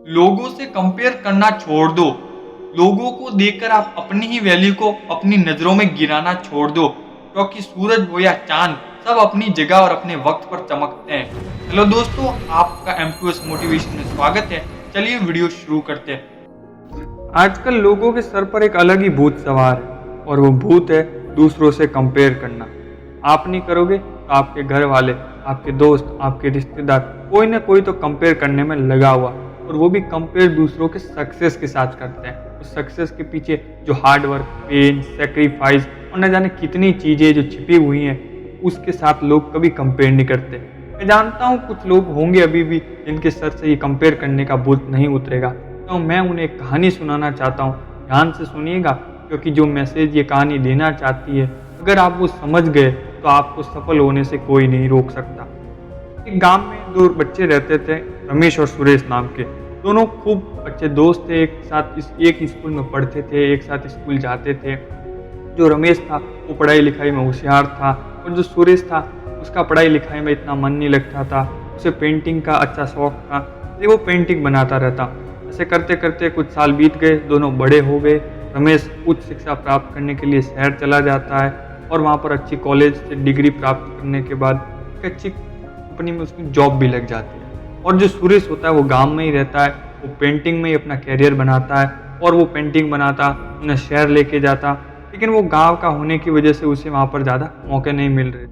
लोगों से कंपेयर करना छोड़ दो। लोगों को देखकर आप अपनी ही वैल्यू को अपनी नज़रों में गिराना छोड़ दो, क्योंकि सूरज हो या चाँद सब अपनी जगह और अपने वक्त पर चमकते हैं। हेलो दोस्तों, आपका M2S मोटिवेशन में स्वागत है। चलिए वीडियो शुरू करते हैं। आजकल लोगों के सर पर एक अलग ही भूत सवार है और वो भूत है दूसरों से कंपेयर करना। आप नहीं करोगे तो आपके घर वाले, आपके दोस्त, आपके रिश्तेदार कोई ना कोई तो कंपेयर करने में लगा हुआ, और वो भी कंपेयर दूसरों के सक्सेस के साथ करते हैं। उस सक्सेस के पीछे जो हार्ड वर्क, पेन, सेक्रीफाइस और न जाने कितनी चीज़ें जो छिपी हुई हैं, उसके साथ लोग कभी कंपेयर नहीं करते। मैं जानता हूँ कुछ लोग होंगे अभी भी जिनके सर से ये कंपेयर करने का भूत नहीं उतरेगा, तो मैं उन्हें एक कहानी सुनाना चाहता हूँ। ध्यान से सुनिएगा, क्योंकि जो मैसेज ये कहानी देना चाहती है, अगर आप वो समझ गए तो आपको सफल होने से कोई नहीं रोक सकता। एक गांव में दो बच्चे रहते थे, रमेश और सुरेश नाम के। दोनों खूब अच्छे दोस्त थे, एक साथ एक स्कूल में पढ़ते थे, एक साथ स्कूल जाते थे। जो रमेश था वो पढ़ाई लिखाई में होशियार था, और जो सुरेश था उसका पढ़ाई लिखाई में इतना मन नहीं लगता था। उसे पेंटिंग का अच्छा शौक था, इसलिए वो पेंटिंग बनाता रहता। ऐसे करते करते कुछ साल बीत गए, दोनों बड़े हो गए। रमेश उच्च शिक्षा प्राप्त करने के लिए शहर चला जाता है, और वहाँ पर अच्छी कॉलेज से डिग्री प्राप्त करने के बाद एक अच्छी कंपनी में उसकी जॉब भी लग जाती है। और जो सुरेश होता है वो गांव में ही रहता है, वो पेंटिंग में ही अपना कैरियर बनाता है, और वो पेंटिंग बनाता उन्हें शहर लेके जाता। लेकिन वो गांव का होने की वजह से उसे वहाँ पर ज़्यादा मौके नहीं मिल रहे।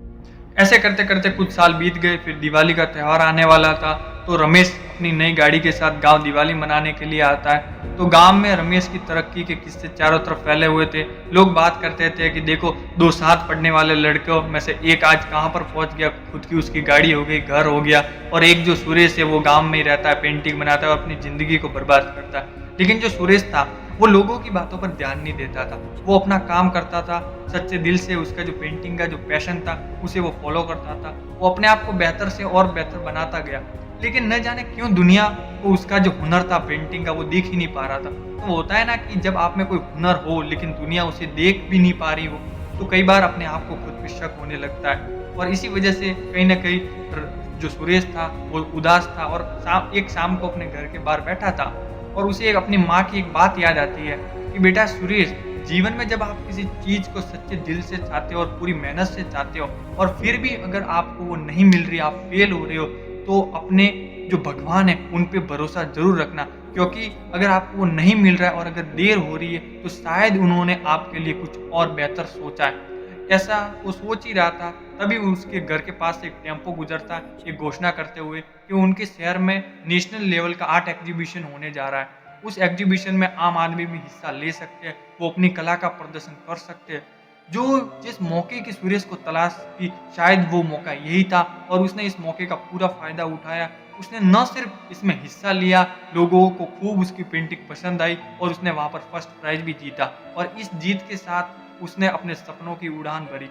ऐसे करते करते कुछ साल बीत गए, फिर दिवाली का त्यौहार आने वाला था। तो रमेश अपनी नई गाड़ी के साथ गांव दिवाली मनाने के लिए आता है। तो गांव में रमेश की तरक्की के किस्से चारों तरफ फैले हुए थे। लोग बात करते थे कि देखो, दो साथ पढ़ने वाले लड़कों में से एक आज कहाँ पर पहुंच गया, खुद की उसकी गाड़ी हो गई, घर हो गया, और एक जो सुरेश है वो गांव में ही रहता है, पेंटिंग बनाता है और अपनी जिंदगी को बर्बाद करता है। लेकिन जो सुरेश था वो लोगों की बातों पर ध्यान नहीं देता था। वो अपना काम करता था सच्चे दिल से। उसका जो पेंटिंग का जो पैशन था उसे वो फॉलो करता था। वो अपने आप को बेहतर से और बेहतर बनाता गया। लेकिन न जाने क्यों दुनिया को उसका जो हुनर था पेंटिंग का वो देख ही नहीं पा रहा था। तो होता है ना कि जब आप में कोई हुनर हो लेकिन दुनिया उसे देख भी नहीं पा रही हो, तो कई बार अपने आप को खुद पे शक होने लगता है। और इसी वजह से कहीं ना कहीं जो सुरेश था वो उदास था, और एक शाम को अपने घर के बाहर बैठा था, और उसे अपनी माँ की एक बात याद आती है कि बेटा सुरेश, जीवन में जब आप किसी चीज़ को सच्चे दिल से चाहते हो और पूरी मेहनत से चाहते हो, और फिर भी अगर आपको वो नहीं मिल रही, आप फेल हो रहे हो, तो अपने जो भगवान है उन पे भरोसा जरूर रखना। क्योंकि अगर आपको वो नहीं मिल रहा है और अगर देर हो रही है, तो शायद उन्होंने आपके लिए कुछ और बेहतर सोचा है। ऐसा वो सोच ही रहा था, तभी उसके घर के पास से एक टेम्पो गुजरता, एक घोषणा करते हुए कि उनके शहर में नेशनल लेवल का आर्ट एग्जीबिशन होने जा रहा है। उस एग्जीबिशन में आम आदमी भी हिस्सा ले सकते हैं, वो अपनी कला का प्रदर्शन कर सकते हैं। जो जिस मौके की सुरेश को तलाश थी, शायद वो मौका यही था, और उसने इस मौके का पूरा फायदा उठाया। उसने न सिर्फ इसमें हिस्सा लिया, लोगों को खूब उसकी पेंटिंग पसंद आई, और उसने वहाँ पर फर्स्ट प्राइज भी जीता, और इस जीत के साथ उसने अपने सपनों की उड़ान भरी।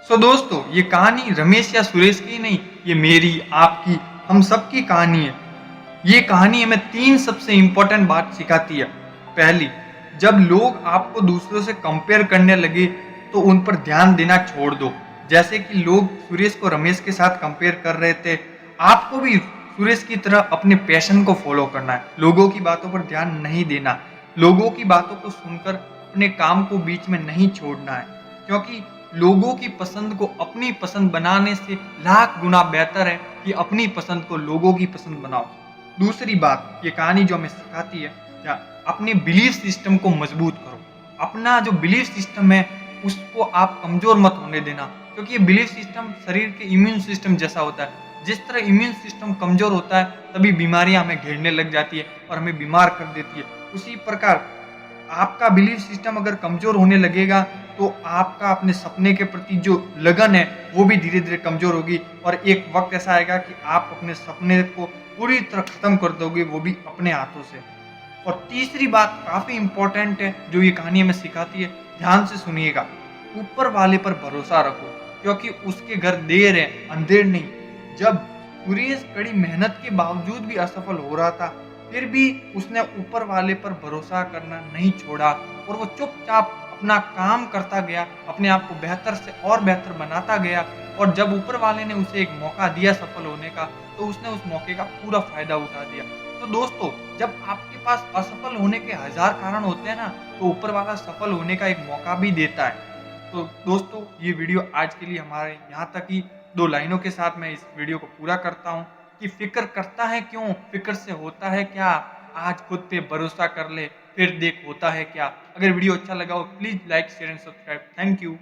सो दोस्तों, ये कहानी रमेश या सुरेश की नहीं, ये मेरी, आपकी, हम सबकी कहानी है। ये कहानी हमें तीन सबसे इंपॉर्टेंट बात सिखाती है। पहली, जब लोग आपको दूसरों से कंपेयर करने लगे तो उन पर ध्यान देना छोड़ दो। जैसे कि लोग सुरेश को रमेश के साथ कंपेयर कर रहे थे, आपको भी सुरेश की तरह अपने पैशन को फॉलो करना है। लोगों की बातों पर ध्यान नहीं देना, लोगों की बातों को सुनकर अपने काम को बीच में नहीं छोड़ना है। क्योंकि लोगों की पसंद को अपनी पसंद बनाने से लाख गुना बेहतर है कि अपनी पसंद को लोगों की पसंद बनाओ। दूसरी बात, ये कहानी जो हमें सिखाती है, क्या अपने बिलीफ सिस्टम को मजबूत करो। अपना जो बिलीफ सिस्टम है उसको आप कमजोर मत होने देना, क्योंकि ये बिलीफ सिस्टम शरीर के इम्यून सिस्टम जैसा होता है। जिस तरह इम्यून सिस्टम कमजोर होता है, तभी बीमारियां हमें घेरने लग जाती है और हमें बीमार कर देती है। उसी प्रकार आपका बिलीफ सिस्टम अगर कमजोर होने लगेगा, तो आपका अपने सपने के प्रति जो लगन है वो भी धीरे धीरे कमजोर होगी, और एक वक्त ऐसा आएगा कि आप अपने सपने को पूरी तरह खत्म कर दोगे, वो भी अपने हाथों से। और तीसरी बात काफी इंपॉर्टेंट है जो ये कहानी हमें सिखाती है, ध्यान से सुनिएगा। ऊपर वाले पर भरोसा रखो, क्योंकि उसके घर देर है, अंधेर नहीं। जब सुरेश कड़ी मेहनत के बावजूद भी असफल हो रहा था, फिर भी उसने ऊपर वाले पर भरोसा करना नहीं छोड़ा, और वो चुपचाप अपना काम करता गया, अपने आप को बेहतर से और बेहतर बनाता गया। और जब ऊपर वाले ने उसे एक मौका दिया सफल होने का, तो उसने उस मौके का पूरा फ़ायदा उठा दिया। तो दोस्तों, जब आपके पास असफल होने के हज़ार कारण होते हैं ना, तो ऊपर वाला सफल होने का एक मौका भी देता है। तो दोस्तों, ये वीडियो आज के लिए हमारे यहाँ तक ही। 2 लाइनों के साथ मैं इस वीडियो को पूरा करता हूँ कि फ़िक्र करता है क्यों? फ़िक्र से होता है क्या? आज खुद पे भरोसा कर ले, फिर देख होता है क्या? अगर वीडियो अच्छा लगा हो please like, share and subscribe. Thank you.